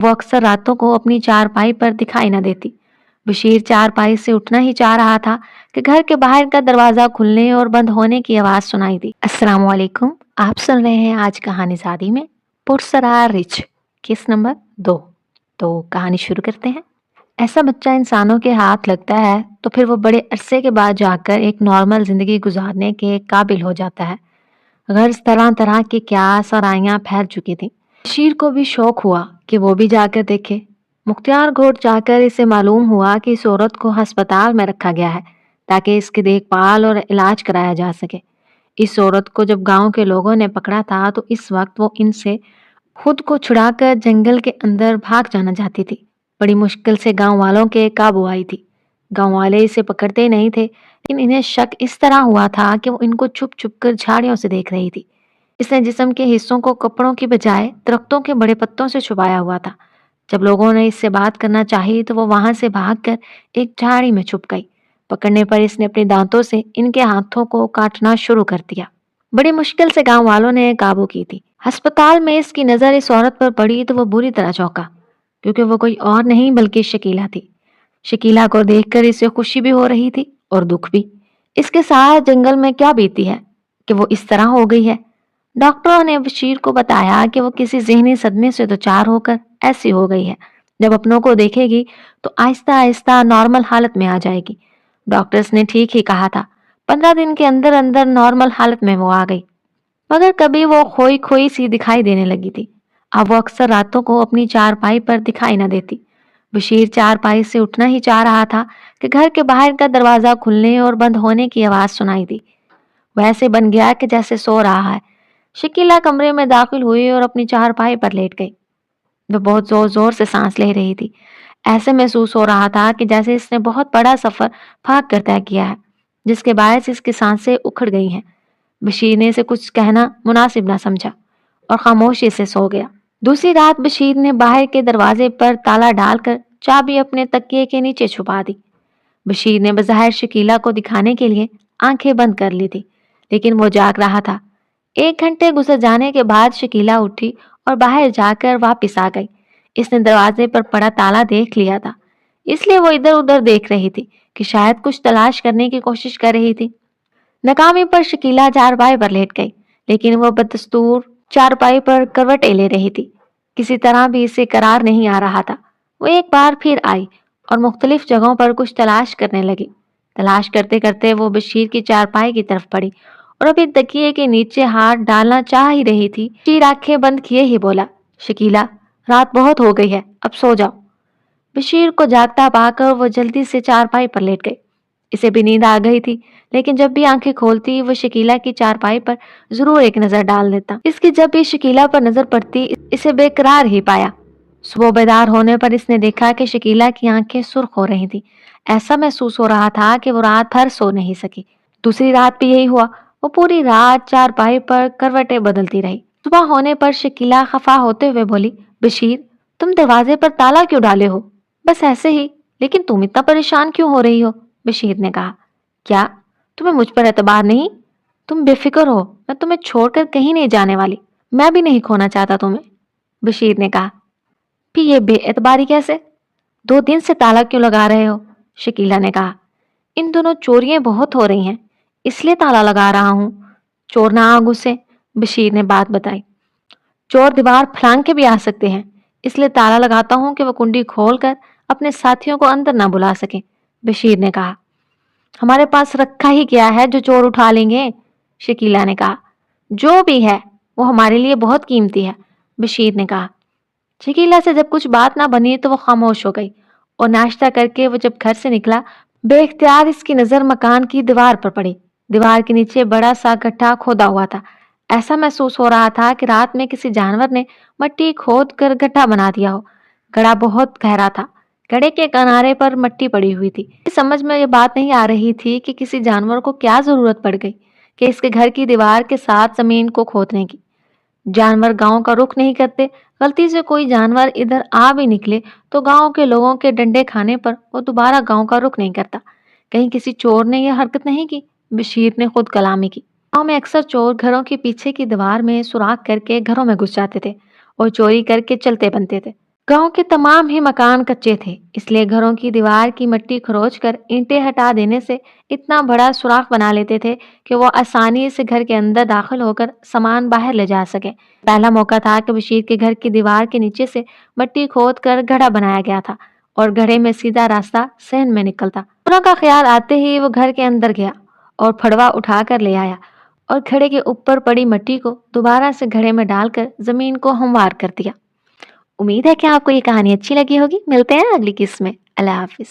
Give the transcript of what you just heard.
वो अक्सर रातों को अपनी चारपाई पर दिखाई न देती। बशीर चारपाई से उठना ही चाह रहा था कि घर के बाहर का दरवाजा खुलने और बंद होने की आवाज सुनाई दी। अस्सलाम वालेकुम, आप सुन रहे हैं आज कहानी शादी में पुरसरार रिच किस नंबर 2। तो कहानी शुरू करते हैं। ऐसा बच्चा इंसानों के हाथ लगता है तो फिर वो बड़े अरसे के बाद जाकर एक नॉर्मल जिंदगी गुजारने के काबिल हो जाता है। घर तरह तरह की क्यास और आइयां फैल चुकी थी। बशीर को भी शौक हुआ कि वो भी जाकर देखे। मुख्तियार कोट जाकर इसे मालूम हुआ कि इस औरत को अस्पताल में रखा गया है ताकि इसकी देखभाल और इलाज कराया जा सके। इस औरत को जब गांव के लोगों ने पकड़ा था तो इस वक्त वो इनसे खुद को छुड़ाकर जंगल के अंदर भाग जाना चाहती थी। बड़ी मुश्किल से गांव वालों के काबू आई थी। गांव वाले इसे पकड़ते नहीं थे, लेकिन इन्हें शक इस तरह हुआ था कि वो इनको छुप छुप कर झाड़ियों से देख रही थी। इसने जिस्म के हिस्सों को कपड़ों की बजाय दरख्तों के बड़े पत्तों से छुपाया हुआ था। जब लोगों ने इससे बात करना चाही तो वो वहां से भागकर एक झाड़ी में छुप गई। पकड़ने पर इसने अपने दांतों से इनके हाथों को काटना शुरू कर दिया। बड़ी मुश्किल से गांव वालों ने काबू की थी। अस्पताल में इसकी नजर इस औरत पर पड़ी तो वो बुरी तरह चौंका, क्योंकि वो कोई और नहीं बल्कि शकीला थी। शकीला को देखकर इसे खुशी भी हो रही थी और दुख भी। इसके साथ जंगल में क्या बीती है कि वो इस तरह हो गई है। डॉक्टरों ने बशीर को बताया कि वो किसी जहनी सदमे से दो-चार होकर ऐसी हो गई है। जब अपनों को देखेगी तो आहिस्ता आहिस्ता नॉर्मल हालत में आ जाएगी। डॉक्टर्स ने ठीक ही कहा था। 15 दिन के अंदर अंदर नॉर्मल हालत में वो आ गई। मगर कभी वो खोई खोई सी दिखाई देने लगी थी। अब वो अक्सर रातों को अपनी चारपाई पर दिखाई न देती। बशीर चारपाई से उठना ही चाह रहा था कि घर के बाहर का दरवाजा खुलने और बंद होने की आवाज सुनाई दी। वैसे बन गया कि जैसे सो रहा है। शकीला कमरे में दाखिल हुई और अपनी चारपाई पर लेट गई। वो बहुत जोर जोर से सांस ले रही थी। ऐसे महसूस हो रहा था कि जैसे इसने बहुत बड़ा सफर भाग कर तय किया है, जिसके बायस इसकी सांसें उखड़ गई हैं। बशीर ने इसे कुछ कहना मुनासिब ना समझा और खामोशी से सो गया। दूसरी रात बशीर ने बाहर के दरवाजे पर ताला डालकर चाबी अपने तकिए के नीचे छुपा दी। बशीर ने बज़ाहिर शकीला को दिखाने के लिए आंखें बंद कर ली थी, लेकिन वो जाग रहा था। 1 घंटे गुजर जाने के बाद शकीला उठी और बाहर जाकर वापस आ गई। इसने दरवाजे पर पड़ा ताला देख लिया था, इसलिए वो इधर उधर देख रही थी कि शायद कुछ तलाश करने की कोशिश कर रही थी। नाकामी पर शकीला चारपाई पर लेट गई, लेकिन वो बदस्तूर चारपाई पर करवटें ले रही थी। किसी तरह भी इसे करार नहीं आ रहा था। वो एक बार फिर आई और मुख्तलिफ जगहों पर कुछ तलाश करने लगी। तलाश करते करते वो बशीर की चारपाई की तरफ पड़ी और अभी तकिए के नीचे हाथ डालना चाह ही रही थी। बशीर आंखें बंद किए ही बोला, शकीला, रात बहुत हो गई है, अब सो जाओ। बशीर को जागता पाकर वो जल्दी से चारपाई पर लेट गई। इसे भी नींद आ गई थी, लेकिन जब भी आंखें खोलती वो शकीला की चारपाई पर जरूर एक नजर डाल देता। इसकी जब भी शकीला पर नजर पड़ती इसे बेकरार ही पाया। सुबह बेदार होने पर इसने देखा कि शकीला की आंखें सुर्ख हो रही थी। ऐसा महसूस हो रहा था कि वो रात भर सो नहीं सकी। दूसरी रात भी यही हुआ। वो पूरी रात चारपाई पर करवटें बदलती रही। सुबह होने पर शकीला खफा होते हुए बोली, बशीर, तुम दरवाजे पर ताला क्यों डाले हो? बस ऐसे ही, लेकिन तुम इतना परेशान क्यों हो रही हो? बशीर ने कहा, क्या तुम्हें मुझ पर एतबार नहीं? तुम बेफिक्र हो, मैं तुम्हें छोड़कर कहीं नहीं जाने वाली। मैं भी नहीं खोना चाहता तुम्हें। बशीर ने कहा, फिर ये बेएतबारी कैसे? 2 दिन से ताला क्यों लगा रहे हो? शकीला ने कहा, इन दोनों चोरियां बहुत हो रही हैं, इसलिए ताला लगा रहा हूँ। चोर ना आ घुसे। बशीर ने बात बताई। चोर दीवार फलांग के भी आ सकते हैं, इसलिए ताला लगाता हूँ कि वह कुंडी खोलकर अपने साथियों को अंदर ना बुला सके। बशीर ने कहा, हमारे पास रखा ही क्या है जो चोर उठा लेंगे? शकीला ने कहा, जो भी है वो हमारे लिए बहुत कीमती है। बशीर ने कहा। शकीला से जब कुछ बात ना बनी तो वो खामोश हो गई और नाश्ता करके वो जब घर से निकला, बेख्तियार इसकी नजर मकान की दीवार पर पड़ी। दीवार के नीचे बड़ा सा गड्ढा खोदा हुआ था। ऐसा महसूस हो रहा था कि रात में किसी जानवर ने मट्टी खोद कर गड्ढा बना दिया हो। गड्ढा बहुत गहरा था। गड्ढे के किनारे पर मट्टी पड़ी हुई थी। समझ में ये बात नहीं आ रही थी कि किसी जानवर को क्या जरूरत पड़ गई कि इसके घर की दीवार के साथ जमीन को खोदने की। जानवर गांव का रुख नहीं करते। गलती से कोई जानवर इधर आ भी निकले तो गांव के लोगों के डंडे खाने पर वो दोबारा गांव का रुख नहीं करता। कहीं किसी चोर ने यह हरकत नहीं की? बशीर ने खुद कलामी की। गांव में अक्सर चोर घरों के पीछे की दीवार में सुराख करके घरों में घुस जाते थे और चोरी करके चलते बनते थे। गांव के तमाम ही मकान कच्चे थे, इसलिए घरों की दीवार की मिट्टी खरोच कर ईंटें हटा देने से इतना बड़ा सुराख बना लेते थे कि वो आसानी से घर के अंदर दाखिल होकर सामान बाहर ले जा सके। पहला मौका था कि बशीर के घर की दीवार के नीचे से मिट्टी खोद कर घड़ा बनाया गया था और घड़े में सीधा रास्ता सहन में निकलता। दोनों का ख्याल आते ही वो घर के अंदर गया और फड़वा उठा कर ले आया और घड़े के ऊपर पड़ी मिट्टी को दोबारा से घड़े में डालकर जमीन को हमवार कर दिया। उम्मीद है कि आपको ये कहानी अच्छी लगी होगी। मिलते हैं अगली किस्त में। अल्लाह हाफिज।